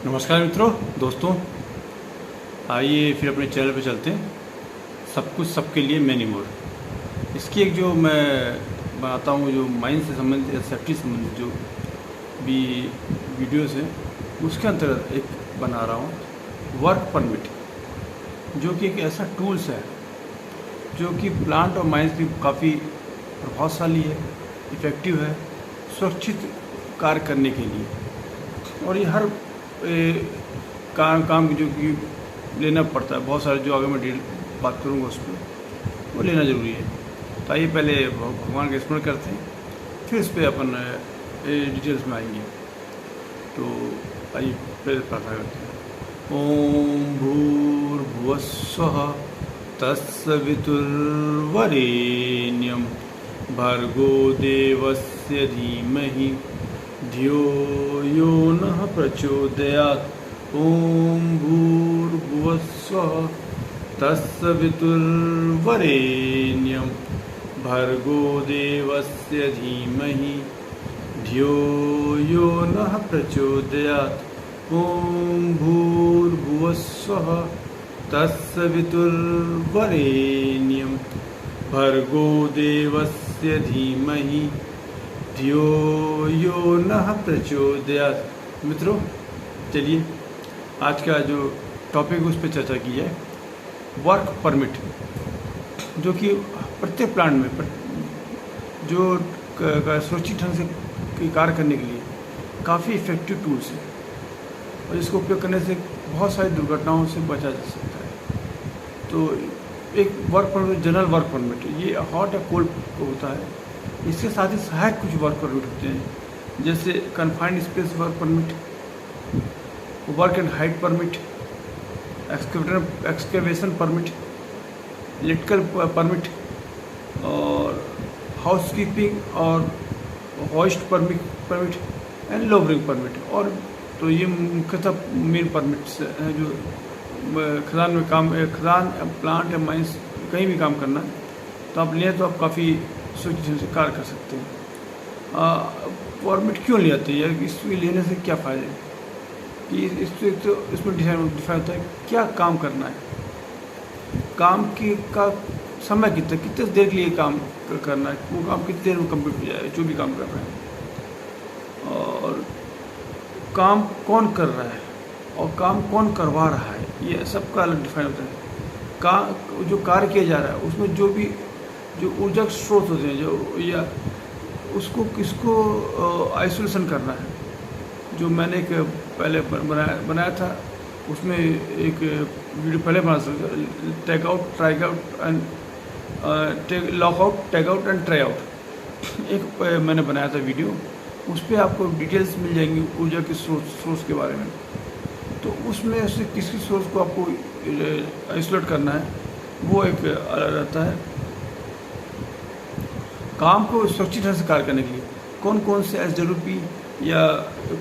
नमस्कार मित्रों, दोस्तों, आइए फिर अपने चैनल पे चलते हैं। सब कुछ सबके लिए मैनी मोर। इसकी एक जो मैं बनाता हूँ, जो माइंड से संबंधित या सेफ्टी संबंधित जो भी वीडियोस हैं, उसके अंतर्गत एक बना रहा हूँ वर्क परमिट, जो कि एक ऐसा टूल्स है जो कि प्लांट और माइंस की काफ़ी प्रभावशाली है, इफ़ेक्टिव है सुरक्षित कार्य करने के लिए। और ये हर काम जो कि लेना पड़ता है, बहुत सारे जो आगे मैं बात करूँगा उस पर वो लेना ज़रूरी है। तो आइए पहले भगवान का स्मरण करते हैं, फिर इस पर अपन डिटेल्स में आएंगे। तो आइए पहले प्रार्थना करते हैं। ओम भूर्भुवस्सुः तत्सवितुर्वरेण्यं भर्गो देवस्य धीमहि धियो यो नः प्रचोदयात्। ओम भूर्भुवस्सुः तत्सवितुर्वरेण्यं भर्गो देवस्य धीमहि धियो यो नः प्रचोदयात्। ओम भूर्भुवस्सुः तत्सवितुर्वरेण्यं भर्गो देवस्य धीमहि धियो यो नः प्रचोदयात्। मित्रों, चलिए आज का जो टॉपिक उस पर चर्चा की है, वर्क परमिट, जो कि प्रत्येक प्लांट में जो सुरक्षित ढंग से कार्य करने के लिए काफ़ी इफ़ेक्टिव टूल्स है और इसको उपयोग करने से बहुत सारी दुर्घटनाओं से बचा जा सकता है। तो एक work permit, general work permit, ये हॉट या कोल्ड होता है। इसके साथ ही सहायक कुछ वर्क परमिट होते हैं, जैसे confined space work permit, work and height permit, excavation permit, electrical permit और हाउसकीपिंग और हॉइस्ट परमिट एंड लोबरिंग परमिट। और तो ये मुख्यतः मेन परमिट्स हैं जो खदान में खदान प्लांट या माइंस कहीं भी काम करना है तो आप लें तो आप काफ़ी सुरक्षित से कार्य कर सकते हैं। परमिट क्यों ले जाते हैं, इसमें लेने से क्या फ़ायदे हैं कि इसमें डिफाइन होता है क्या काम करना है, काम का समय कितने देर के लिए काम करना है, वो काम कितनी देर में कंप्लीट हो जाए, जो भी काम कर रहे हैं, और काम कौन कर रहा है और काम कौन करवा रहा है, ये सबका अलग डिफाइन होता है। जो कार्य किया जा रहा है उसमें जो ऊर्जा स्रोत होते हैं, जो या उसको किसको आइसोलेशन करना है। जो मैंने एक पहले बनाया था, उसमें एक वीडियो पहले बना सकता, take out, try out and lock out, take out and try out, एक मैंने बनाया था वीडियो। उस पर आपको डिटेल्स मिल जाएंगी ऊर्जा के सोर्स के बारे में। तो उसमें से किसी सोर्स को आपको आइसोलेट करना है, वो एक अलग रहता है। काम को सुरक्षित ढंग से कार्य करने के लिए कौन कौन से SWP या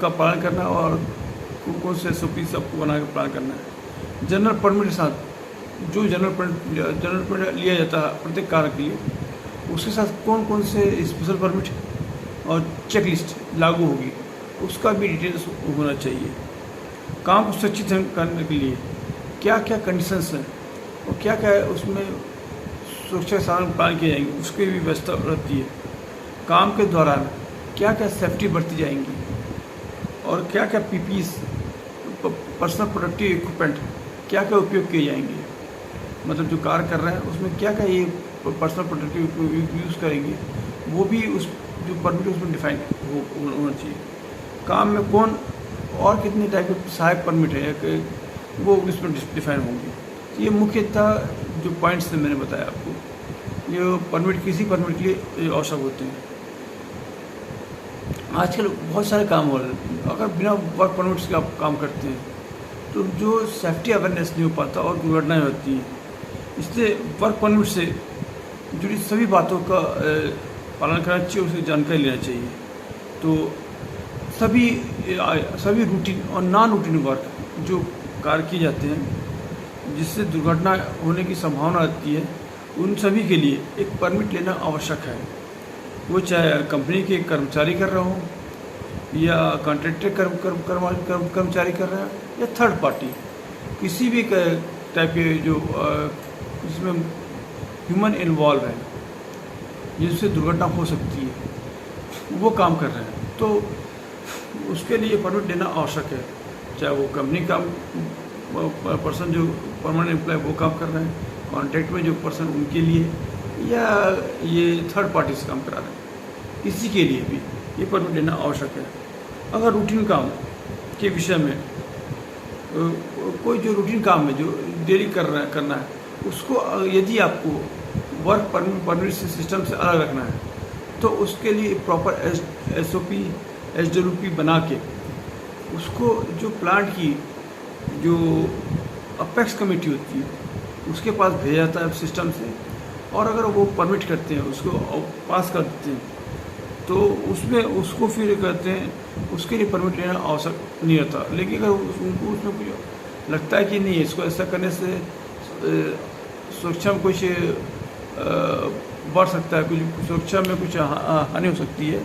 का पालन करना है और कौन से SOP सबको बना के पालन करना है। जनरल परमिट के साथ जो जनरल परमिट लिया जाता है प्रत्येक कार्य के लिए, उसके साथ कौन कौन से स्पेशल परमिट और चेकलिस्ट लागू होगी, उसका भी डिटेल्स होना चाहिए। काम को सुरक्षित करने के लिए क्या क्या कंडीशंस हैं और क्या क्या उसमें सुरक्षा साधन पालन किए जाएंगे, उसकी भी व्यवस्था रहती है। काम के दौरान क्या क्या सेफ्टी बरती जाएंगी और क्या क्या PPE, पर्सनल प्रोटेक्टिव इक्विपमेंट, क्या क्या उपयोग किए जाएंगे, मतलब जो कार्य कर रहे हैं उसमें क्या क्या ये पर्सनल प्रोटेक्टिव यूज़ करेंगे, वो भी उस जो परमिट उसमें डिफाइन होना चाहिए। काम में कौन और कितने टाइप के सहायक परमिट है वो इसमें डिफाइन होंगे। ये मुख्यतः जो पॉइंट्स थे मैंने बताया आपको, ये परमिट किसी परमिट के लिए आवश्यक होते हैं। आजकल बहुत सारे काम हो रहे हैं, अगर बिना वर्क परमिट्स के आप काम करते हैं तो जो सेफ्टी अवेयरनेस नहीं हो पाता और दुर्घटनाएँ होती हैं। इसलिए वर्क परमिट से जुड़ी सभी बातों का पालन करना चाहिए, उसकी जानकारी लेना चाहिए। तो सभी रूटीन और नॉन रूटीन वर्क जो कार्य किए जाते हैं जिससे दुर्घटना होने की संभावना रहती है, उन सभी के लिए एक परमिट लेना आवश्यक है। वो चाहे कंपनी के कर्मचारी कर रहे हों या कॉन्ट्रैक्टर कर्मचारी कर रहा है, या थर्ड पार्टी किसी भी टाइप के जो इसमें ह्यूमन इन्वॉल्व है, जिससे दुर्घटना हो सकती है, वो काम कर रहे हैं, तो उसके लिए परमिट देना आवश्यक है। चाहे वो कंपनी का पर्सन जो परमानेंट एम्प्लॉय वो काम कर रहे हैं, कॉन्ट्रैक्ट में जो पर्सन उनके लिए, या ये थर्ड पार्टी से काम करा रहे हैं, किसी के लिए भी ये परमिट देना आवश्यक है। अगर रूटीन काम के विषय में कोई जो रूटीन काम है जो डेली करना है, उसको यदि आपको वर्क परमिट सिस्टम से अलग रखना है, तो उसके लिए प्रॉपर SOP SWP बना के उसको जो प्लांट की जो अपेक्स कमेटी होती है उसके पास भेजा जाता है सिस्टम से, और अगर वो परमिट करते हैं, उसको पास कर देते हैं, तो उसमें उसको फिर कहते हैं, उसके लिए परमिट लेना आवश्यक नहीं रहता। लेकिन अगर उनको उसमें कुछ लगता है कि नहीं, इसको ऐसा करने से सुरक्षा में कुछ बढ़ सकता है, कुछ सुरक्षा में कुछ हानि हो सकती है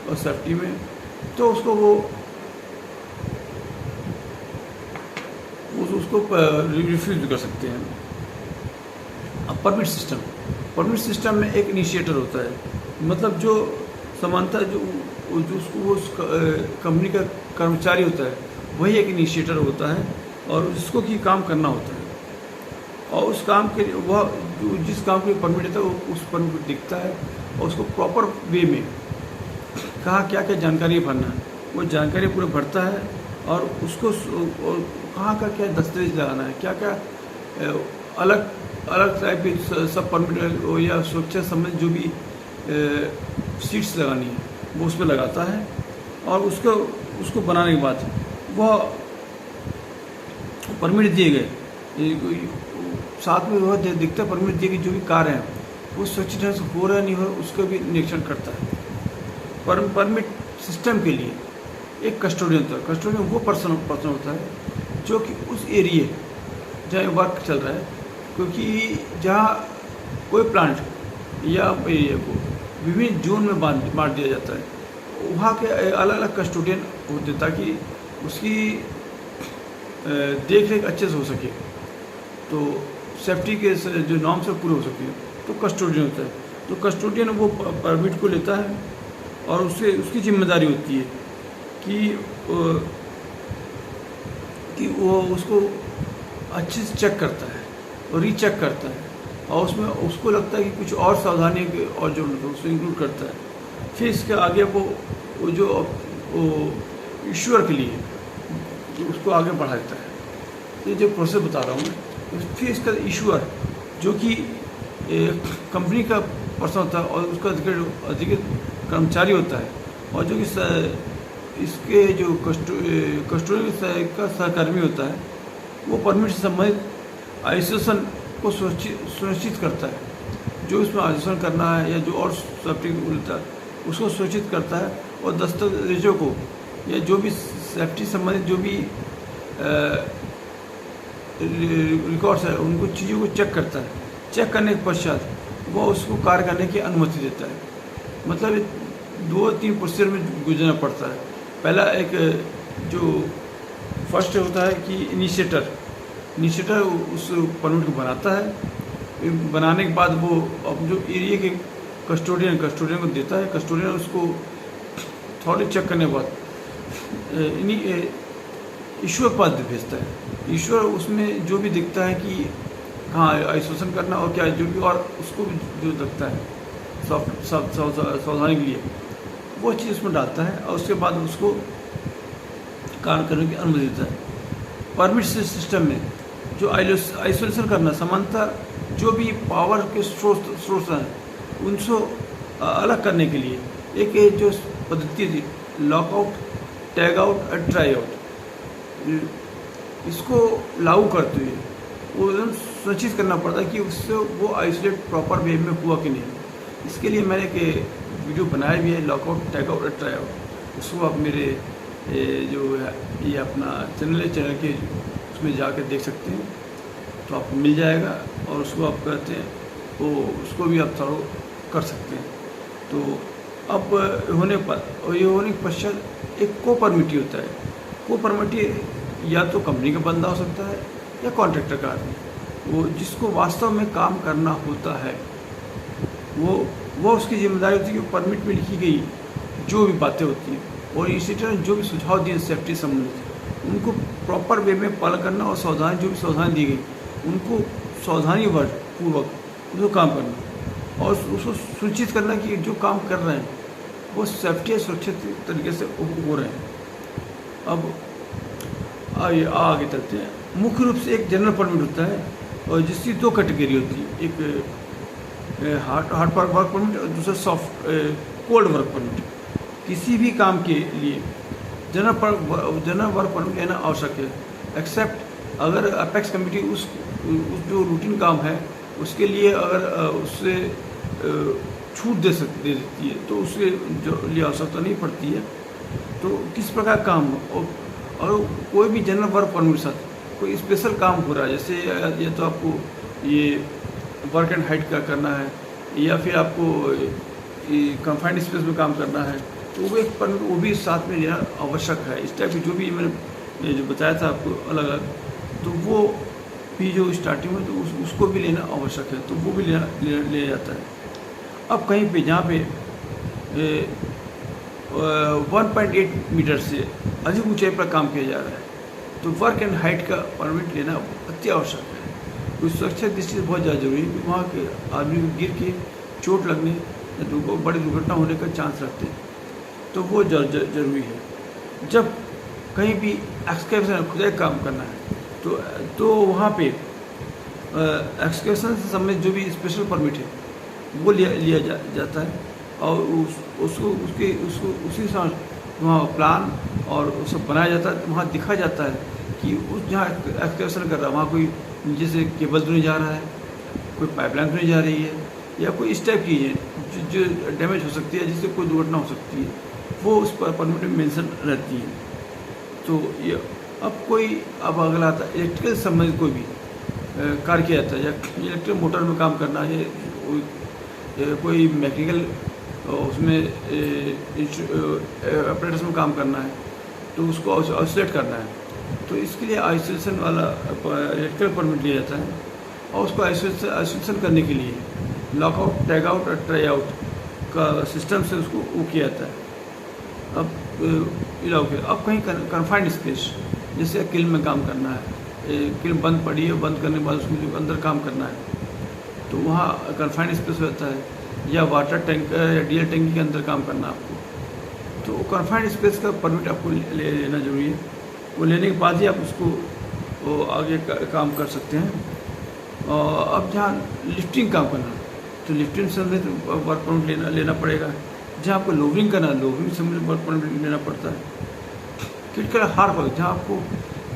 और सेफ्टी में, तो उसको उसको रिफ्यूज कर सकते हैं। अब परमिट सिस्टम में एक इनिशिएटर होता है, मतलब जो समानता जो उसको उस कंपनी का कर्मचारी होता है, वही एक इनिशिएटर होता है, और उसको की काम करना होता है, और उस काम के वह जिस काम के लिए परमिट देता है वो उस परमिट दिखता है, और उसको प्रॉपर वे में कहाँ क्या क्या जानकारी भरना है वो जानकारी पूरा भरता है, और उसको कहाँ का क्या दस्तावेज लगाना है, क्या क्या अलग अलग टाइप के सब परमिट या सुरक्षा संबंधित जो भी सीट्स लगानी है वो उस पर लगाता है, और उसको बनाने के बाद वह परमिट दिए गए साथ में वह दिखता है परमिट दिए गए जो भी कार्य हैं वो सुरक्षित ढंग से हो रहा नहीं हो रहा उसका भी निरीक्षण करता है। परमिट सिस्टम के लिए एक कस्टोडियन होता है। कस्टोडियन वो पर्सन होता है जो कि उस एरिए जहाँ वर्क चल रहा है, क्योंकि जहाँ कोई प्लांट या एरिया को विभिन्न जोन में बांट दिया जाता है, वहाँ के अलग अलग कस्टोडियन होते ताकि उसकी देख रेख अच्छे से हो सके, तो सेफ्टी के जो नॉर्म से पूरे हो सके, तो कस्टोडियन होता है। तो कस्टोडियन वो परमिट को लेता है, और उसकी जिम्मेदारी होती है कि वो उसको अच्छे से चेक करता है और रीचेक करता है, और उसमें उसको लगता है कि कुछ और सावधानी और जो उसको इंक्लूड करता है। फिर इसके आगे वो जो ईश्वर के लिए उसको आगे बढ़ा देता है। ये जो प्रोसेस बता रहा हूँ मैं, फिर इसका ईश्वर जो कि कंपनी का पर्सन होता है और उसका अधिकृत कर्मचारी होता है, और जो कि इसके जो कस्टोडियन का सहकर्मी होता है, वो परमिट से संबंधित आइसोलेशन को सुनिश्चित करता है। जो इसमें आइसोलेशन करना है या जो और सेफ्टी मिलता है उसको सुनिश्चित करता है, और दस्तावेजों को या जो भी सेफ्टी संबंधित जो भी रिकॉर्ड्स है उनको चीज़ों को चेक करता है। चेक करने के पश्चात वो उसको कार्य करने की अनुमति देता है। मतलब 2-3 प्रोसीजर में गुजरना पड़ता है। पहला एक जो फर्स्ट होता है कि इनिशिएटर उस परमिट को बनाता है। बनाने के बाद वो अब जो एरिया के कस्टोडियन को देता है। कस्टोडियन उसको थोड़े चेक करने के बाद ईश्वर पास भेजता है। ईश्वर उसमें जो भी दिखता है कि हाँ आइसोलेशन करना और क्या जो भी और उसको जो लगता है सावधानी के लिए वो चीज़ उसमें डालता है, और उसके बाद उसको कार्य करने की अनुमति देता है। परमिट सिस्टम में जो आइसोलेशन करना समानता जो भी पावर के स्रोत हैं उनको अलग करने के लिए एक जो पद्धति थी लॉकआउट, टैग आउट और ट्राई आउट, इसको लागू करते हुए वो एकदम सुनिश्चित करना पड़ता है कि उससे वो आइसोलेट प्रॉपर वे में हुआ कि नहीं। इसके लिए मैंने एक वीडियो बनाया भी है, लॉकआउट, टैग आउट और ट्राई आउट। उसको आप मेरे जो है ये अपना चैनल के उसमें जाकर देख सकते हैं, तो आपको मिल जाएगा, और उसको आप कहते हैं वो उसको भी आप थोड़ा कर सकते हैं। तो अब ये होने के पश्चात एक को परमिटी होता है। को परमिटी या तो कंपनी का बंदा हो सकता है या कॉन्ट्रैक्टर का आदमी, वो जिसको वास्तव में काम करना होता है, वो उसकी जिम्मेदारी होती है कि परमिट में लिखी गई जो भी बातें होती हैं और इसी तरह जो भी सुझाव दिए सेफ्टी संबंधित उनको प्रॉपर वे में पालन करना और सावधानी जो भी सावधानी दी गई उनको सावधानी पूर्वक उसको काम करना और उसको सुनिश्चित करना कि जो काम कर रहे हैं वो सेफ्टी और सुरक्षित तरीके से हो रहे हैं। अब आगे चलते हैं। मुख्य रूप से एक जनरल परमिट होता है और जिसकी दो कैटेगरी होती है, एक हार्ड वर्क परमिट और दूसरा सॉफ्ट कोल्ड वर्क परमिट। किसी भी काम के लिए जनरल वर्क परमिट लेना आवश्यक है, एक्सेप्ट अगर अपेक्स कमेटी उस जो रूटीन काम है उसके लिए अगर उससे छूट दे देती है तो उसके जो लिए आवश्यकता नहीं पड़ती है। तो किस प्रकार काम हो और कोई भी जनरल वर्क परमिट के साथ कोई स्पेशल काम हो रहा है, जैसे या तो आपको ये वर्क एंड हाइट का करना है या फिर आपको कंफाइंड स्पेस में काम करना है, तो वो एक परमिट वो भी साथ में लेना आवश्यक है। इस टाइप की जो भी मैंने जो बताया था आपको अलग अलग, तो वो भी जो स्टार्टिंग में तो उसको भी लेना आवश्यक है, तो वो भी ले जाता है। अब कहीं पे जहाँ पे 1.8 मीटर से अधिक ऊंचाई पर काम किया जा रहा है तो वर्क एंड हाइट का परमिट लेना अति आवश्यक है। तो सुरक्षा दृष्टि से बहुत ज़्यादा जरूरी है कि वहाँ के आदमी को गिर के चोट लगने या बड़ी दुर्घटना होने का चांस रखते हैं, तो वो जरूरी है। जब कहीं भी एक्सकेवेशन खुदाई काम करना है तो वहाँ पे एक्सकेवेशन से संबंधित जो भी स्पेशल परमिट है वो लिया जाता है और उसी साथ वहाँ प्लान और उसको बनाया जाता है। वहाँ दिखा जाता है कि उस जहाँ एक्सकेवेशन कर रहा है वहाँ कोई नीचे से केबल तो नहीं जा रहा है, कोई पाइपलाइन तो नहीं जा रही है या कोई इस टाइप की है जो डैमेज हो सकती है, जिससे कोई दुर्घटना हो सकती है, वो उस परमिट में मेंशन रहती है। तो ये अब अगला आता है इलेक्ट्रिकल संबंधित कोई भी कार्य किया जाता है या इलेक्ट्रिकल मोटर में काम करना है, कोई मैकेनिकल उसमें ऑपरेटर्स में काम करना है तो उसको आइसोलेट करना है, तो इसके लिए आइसोलेशन वाला इलेक्ट्रिकल परमिट लिया जाता है और उसको आइसोलेशन करने के लिए लॉकआउट, टैग आउट और ट्राई आउट का सिस्टम से उसको वो किया जाता है। अब कहीं कन्फाइंड स्पेस जैसे किल में काम करना है, किल बंद पड़ी है, बंद करने के बाद उसमें अंदर काम करना है तो वहाँ कन्फाइंड स्पेस रहता है, या वाटर टैंक या डीजल टैंकी के अंदर काम करना आपको, तो कन्फाइंड स्पेस का परमिट आपको लेना जरूरी है। वो लेने के बाद ही आप उसको आगे काम कर सकते हैं। अब जहाँ लिफ्टिंग काम करना तो लिफ्टिंग संबंधित वर्क परमिट लेना पड़ेगा। जहाँ आपको लोवरिंग करना है लोवरिंग संबंधित वर्क परमिट लेना पड़ता है। क्रिटिकल हार्ड वर्क जहाँ आपको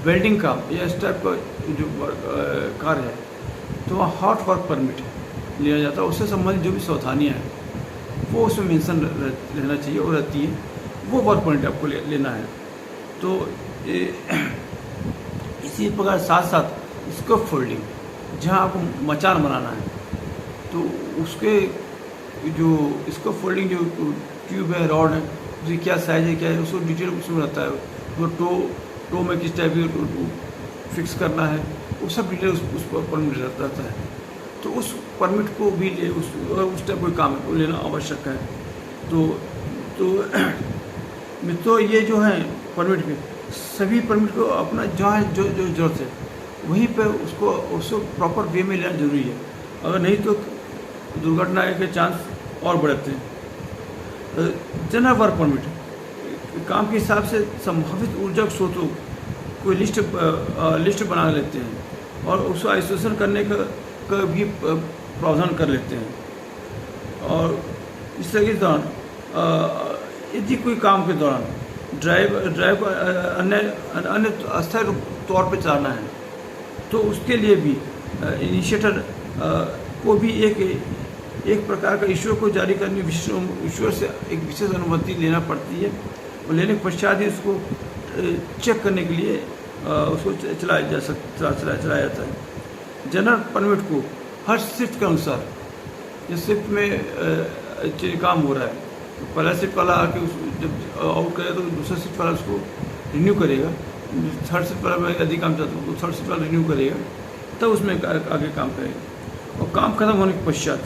वेल्डिंग काम या इस टाइप का जो कार्य है तो वहाँ हॉट वर्क परमिट लिया जाता है। उससे संबंधित जो भी सावधानियाँ हैं वो उसमें मेंशन रहना चाहिए और रहती है, वो वर्क परमिट आपको लेना है। तो इसी प्रकार साथ साथ स्कफ फोल्डिंग जहाँ आपको मचान बनाना है तो उसके जो स्कफ फोल्डिंग जो ट्यूब है, रॉड है, उसकी क्या साइज़ है, क्या है, उसको डिटेल उसमें रहता है। तो टो में किस टाइप की फिक्स करना है वो सब डिटेल उस परमिट रहता है। तो उस परमिट को भी उस टाइप कोई काम को लेना आवश्यक है। तो मित्रों ये जो है परमिट के सभी परमिट को अपना जहाँ जो जरूरत है वहीं पे उसको प्रॉपर वे में लेना जरूरी है, अगर नहीं तो दुर्घटना के चांस और बढ़ते हैं। जनरल वर्क परमिट काम के हिसाब से संभावित ऊर्जा स्रोतों कोई लिस्ट बना लेते हैं और उसको आइसोलेशन करने का भी प्रावधान कर लेते हैं। और इस तरह के दौरान यदि कोई काम के दौरान ड्राइव को अन्य अस्थायी तौर पर चलाना है तो उसके लिए भी इनिशिएटर को भी एक प्रकार का इश्यूर को जारी करने इश्यूर से एक विशेष अनुमति लेना पड़ती है और लेने के पश्चात ही उसको चेक करने के लिए उसको चलाया जाता है। जनरल परमिट को हर शिफ्ट के अनुसार जिस शिफ्ट में काम हो रहा है तो पहला शिफ्ट वाला आके जब आउट करेगा तो दूसरा शिफ्ट वाला उसको रिन्यू करेगा। थर्ड शिफ्ट वाला मैं यदि काम चाहता हूँ तो थर्ड शिफ्ट वाला रिन्यू करेगा, तब उसमें आगे काम करेगा। और काम खत्म होने के पश्चात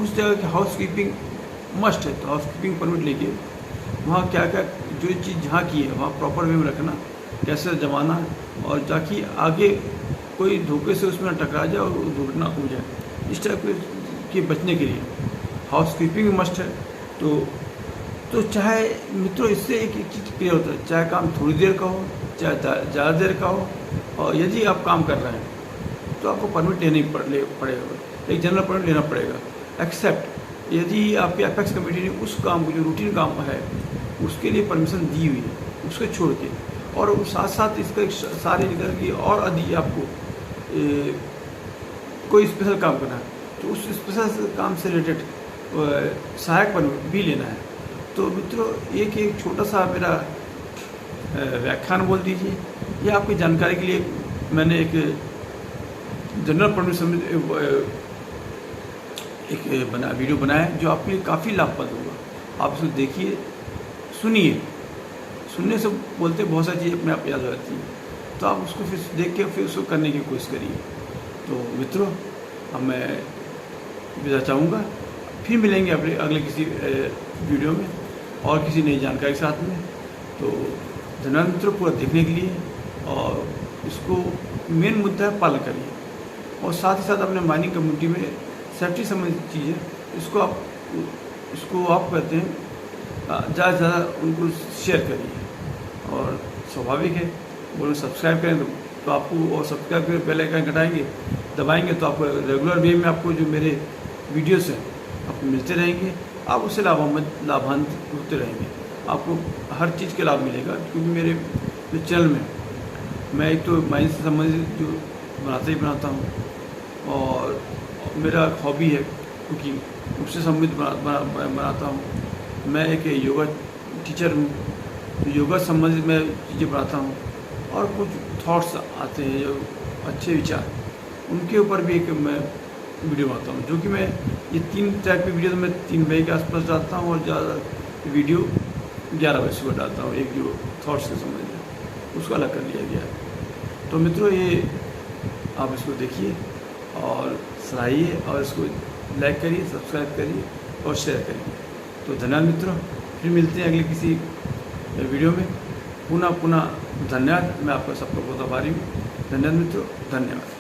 उस जगह की हाउस कीपिंग मस्ट है। तो हाउस कीपिंग परमिट लेके वहाँ क्या क्या जो चीज़ जहाँ की है वहाँ प्रॉपर वे में रखना, कैसे जमाना, और ताकि आगे कोई धोखे से उसमें टकरा जाए और दुर्घटना हो जाए, इस टाइप के बचने के लिए हाउस कीपिंग मस्ट है। तो चाहे मित्रों इससे एक चीज़ क्लियर होता है, चाहे काम थोड़ी देर का हो चाहे ज़्यादा देर का हो, और यदि आप काम कर रहे हैं तो आपको परमिट पड़ेगा, एक जनरल परमिट लेना पड़ेगा। एक्सेप्ट यदि आपके एपेक्स कमेटी ने उस काम को जो रूटीन काम है उसके लिए परमिशन दी हुई है, उसको छोड़ के, और साथ साथ इसका सारे निकल की और यदि आपको कोई स्पेशल काम करना है तो उस स्पेशल काम से रिलेटेड सहायक परमिट भी लेना है। तो मित्रों एक छोटा सा मेरा व्याख्यान बोल दीजिए, यह आपकी जानकारी के लिए मैंने एक जनरल परमिट एक वीडियो बनाया है जो आपके लिए काफ़ी लाभप्रद होगा। आप इसको देखिए, सुनने से बोलते बहुत सारी चीज़ें अपने आप याद हो जाती हैं, तो आप उसको फिर देख के फिर उसको करने की कोशिश करिए। तो मित्रों अब मैं विदा चाहूँगा, फिर मिलेंगे अपने अगले किसी वीडियो में और किसी नई जानकारी के साथ में। तो धन्यवाद मित्रों पूरा देखने के लिए, और इसको मेन मुद्दा है पालन करिए, और साथ ही साथ अपने माइनिंग कम्युनिटी में सेफ्टी संबंधित चीज़ें इसको आप कहते हैं ज़्यादा से ज़्यादा उनको शेयर करिए। और स्वाभाविक है वो सब्सक्राइब करें तो आपको, और सब्सक्राइब करें बेल आइकन घटाएंगे दबाएंगे तो आपको रेगुलर वे में आपको जो मेरे वीडियोस हैं आपको मिलते रहेंगे, आप उससे लाभान्वित होते रहेंगे, आपको हर चीज़ के लाभ मिलेगा। क्योंकि मेरे चैनल में मैं एक तो माइंड से संबंधित जो बनाता हूँ, और मेरा हॉबी है कुकिंग, उससे संबंधित बनाता हूँ। मैं एक योगा टीचर हूँ, तो योगा संबंधित मैं चीज़ें बनाता हूँ, और कुछ थॉट्स आते हैं जो अच्छे विचार, उनके ऊपर भी एक मैं वीडियो बनाता हूँ, जो कि मैं ये 3 टाइप की वीडियो तो मैं 3 बजे के आसपास डालता हूँ, और ज़्यादा वीडियो 11 बजे सुबह डालता हूँ। एक जो थॉट्स से संबंधित उसको अलग कर लिया गया है। तो मित्रों ये आप इसको देखिए और सराहिए, और इसको लाइक करिए, सब्सक्राइब करिए और शेयर करिए। तो धन्यवाद मित्रों, फिर मिलते हैं अगले किसी वीडियो में। पुनः धन्यवाद, मैं आपका सबका बहुत आभारी हूँ। धन्यवाद मित्रों, धन्यवाद।